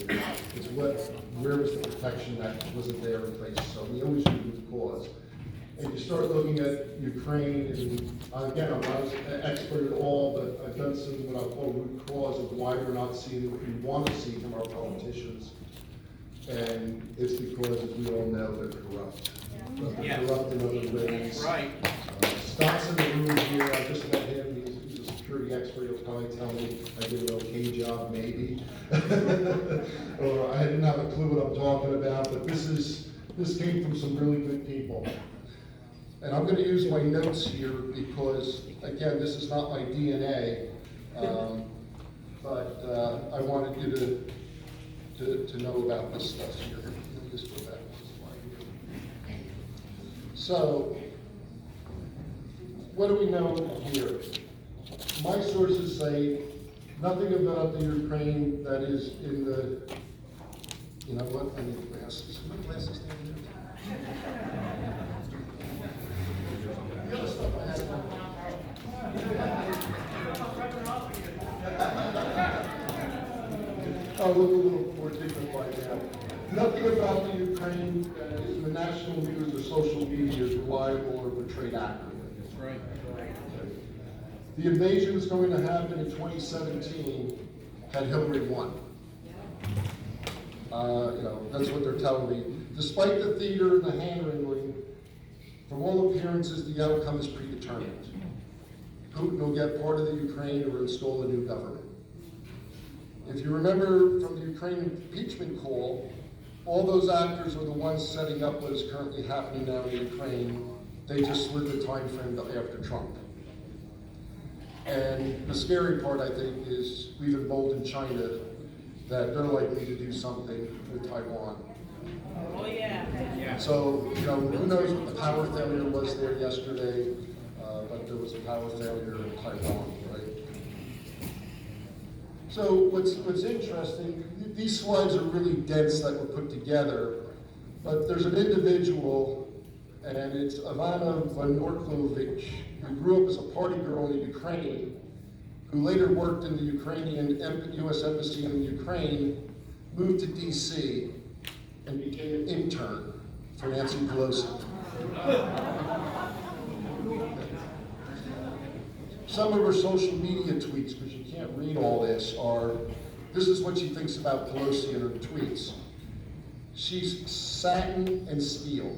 Ukraine. It's where was the protection that wasn't there in place? So we always do root cause. And you start looking at Ukraine, and again, I'm not an expert at all, but I've done some what I'll call root cause of why we're not seeing what we want to see from our politicians. And it's because, as we all know, they're corrupt. They're corrupt in other ways. Right. Scott's in the room here, I just met him, he's a security expert, he'll probably tell me I did an okay job, maybe. Or I didn't have a clue what I'm talking about, but this came from some really good people. And I'm gonna use my notes here because, again, this is not my DNA, but I wanted you to know about this stuff here. Let me just go back to the slide here. So, what do we know here? My sources say nothing about the Ukraine that is in the, you know what, I need glasses. My glasses down there? The other stuff I have. Oh, look a little more dignified now. Nothing about the Ukraine that is in the national news or social media is reliable or portrayed accurately. That's right. The invasion was going to happen in 2017 had Hillary won. That's what they're telling me. Despite the theater and the hand-wringing, from all appearances, the outcome is predetermined. Putin will get part of the Ukraine or install a new government. If you remember from the Ukraine impeachment call, all those actors are the ones setting up what is currently happening now in Ukraine. They just slid the time frame to after Trump. And the scary part, I think, is we've emboldened China that they're likely to do something with Taiwan. Oh, yeah. So, who knows what the power failure was there yesterday, but there was a power failure in Taiwan, right? So what's interesting, these slides are really dense that were put together, but there's an individual, and it's Ivana Vanorkovich, who grew up as a party girl in Ukraine, who later worked in the Ukrainian U.S. Embassy in Ukraine, moved to D.C., and became an intern for Nancy Pelosi. Some of her social media tweets, because you can't read all this, this is what she thinks about Pelosi in her tweets. She's satin and steel.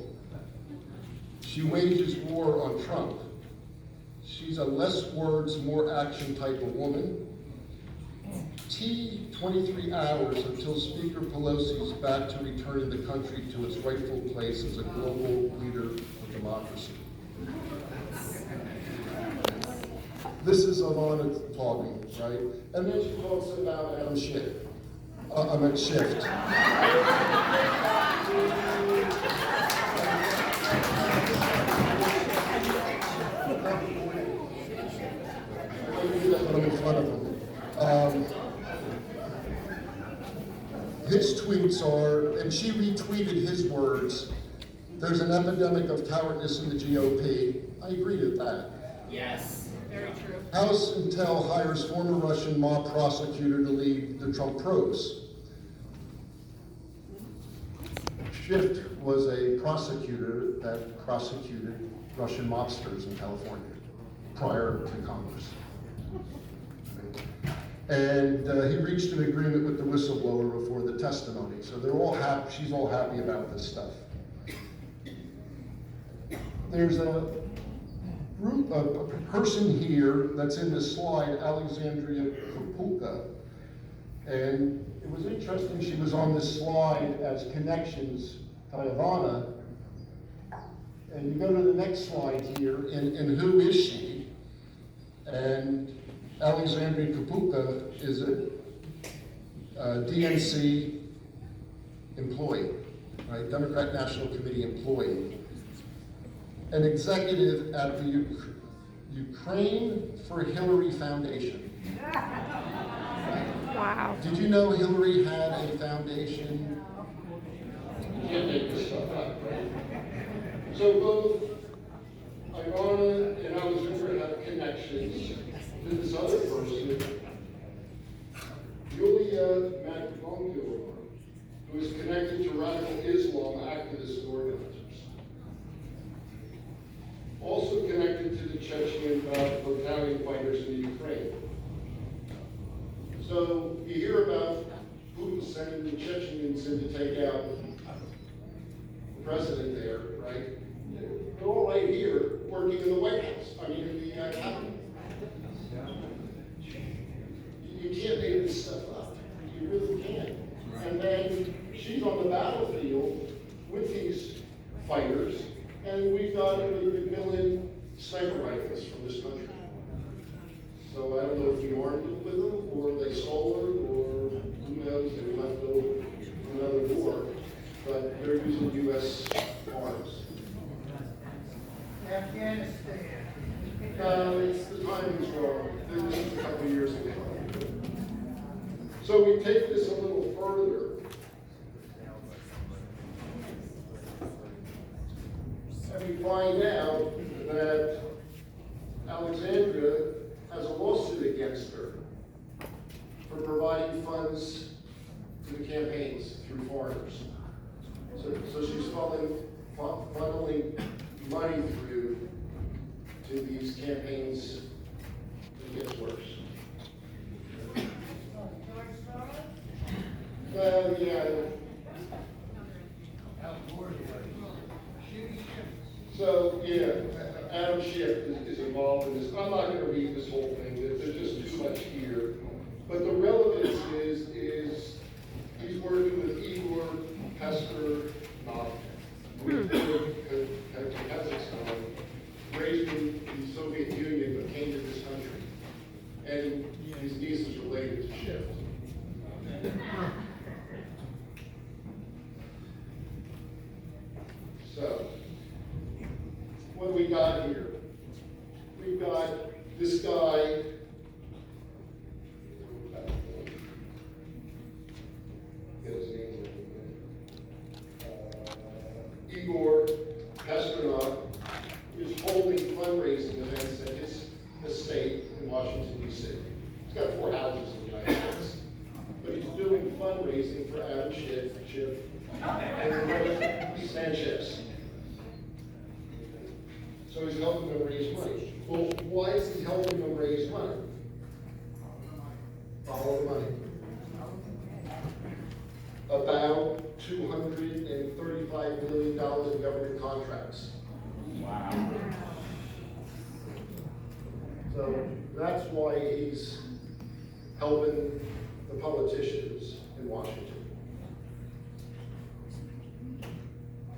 She wages war on Trump. She's a less words, more action type of woman. T 23 hours until Speaker Pelosi is back to returning the country to its rightful place as a global leader of democracy. This is Ivana talking, right? And then she talks about Adam Schiff. Schiff. I'm in front of him. His tweets are, and she retweeted his words, there's an epidemic of cowardness in the GOP. I agree with that. Yes, very true. House Intel hires former Russian mob prosecutor to lead the Trump probes. Schiff was a prosecutor that prosecuted Russian mobsters in California prior to Congress. And he reached an agreement with the whistleblower before the testimony. So they're all happy, she's all happy about this stuff. There's a person here that's in this slide, Alexandria Kapulka. And it was interesting, she was on this slide as connections to Ivana. And you go to the next slide here, and who is she? And Alexandria Kapulka is a DNC employee, right? Democrat National Committee employee. An executive at the Ukraine for Hillary Foundation. Wow. Did you know Hillary had a foundation? You can't make this stuff up, right? So both Ivana and Alexandria have connections to this other person, Julia McGonigal. who is connected to radical Islam activists and organizers. Also connected to the Chechen battalion fighters in the Ukraine. So you hear about Putin sending the Chechens in to take out the president there, right? They're all right here working in the White House, I mean in the Capitol. You can't make this stuff up. You really can't. And then she's on the battlefield with these fighters, and we've got over a million sniper rifles from this country. So I don't know if we armed with them, or they stole her, or who knows, they left over another war, but they're using U.S. arms. Afghanistan. It's the timing's wrong. This is a couple of years ago. So we take this a little further. And we find out that Alexandria has a lawsuit against her for providing funds to the campaigns through foreigners. So she's funneling money through to these campaigns. It gets worse. Well, yeah. So, yeah, Adam Schiff is involved in this. I'm not going to read this whole thing. There's just too much here. But the relevance is he's working with Igor Pasternok, with Kazakhstan, raised in the Soviet Union but came to this country. And his niece is related to Schiff. So, what do we got here? We've got this guy, get his name, Igor Pasternok, is holding fundraising events at his estate in Washington, D.C. He's got 4 houses in the United States. But he's doing fundraising for Adam Schiff, and Sanchez. So he's helping them raise money. Well, why is he helping them raise money? Follow the money. About $235 million in government contracts. Wow. So that's why he's helping the politicians in Washington.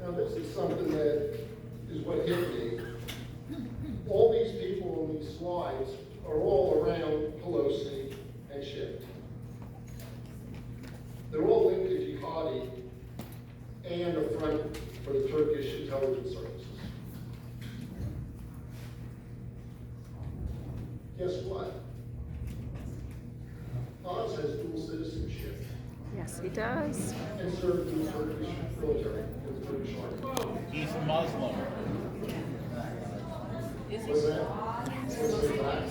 Now this is something that is what hit me. All these people on these slides are all around Pelosi and Schiff. They're all linked to jihadi and a front for the Turkish intelligence services. Guess what? Oz has dual citizenship Yes, he does. and served in the Turkish military, in the Turkish army. He's Muslim. What's that? What's that?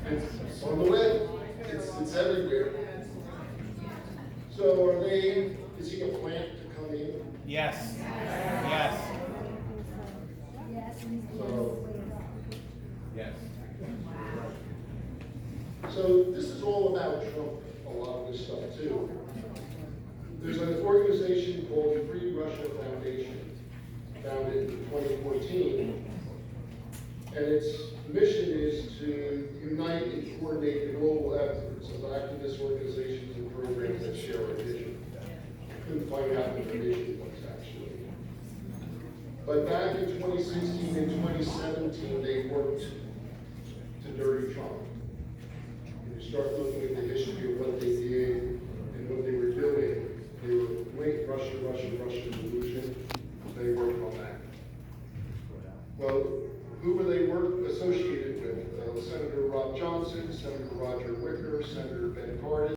It's on the web. It's everywhere. So are they, is he a plant to come in? Yes. Yes. So, Yes. so this is all about Trump, a lot of this stuff too. There's an organization called the Free Russia Foundation, founded in 2014, and its mission is to unite and coordinate the global efforts of activist organizations and programs that share our vision. Couldn't find out what the vision was actually. But back in 2016 and 2017, they worked to dirty Trump. When you start looking at the history of what they did and what they were doing, they were linked Russia collusion. They worked on that. Well, who were they associated with? Senator Rob Johnson, Senator Roger Wicker, Senator Ben Cardin.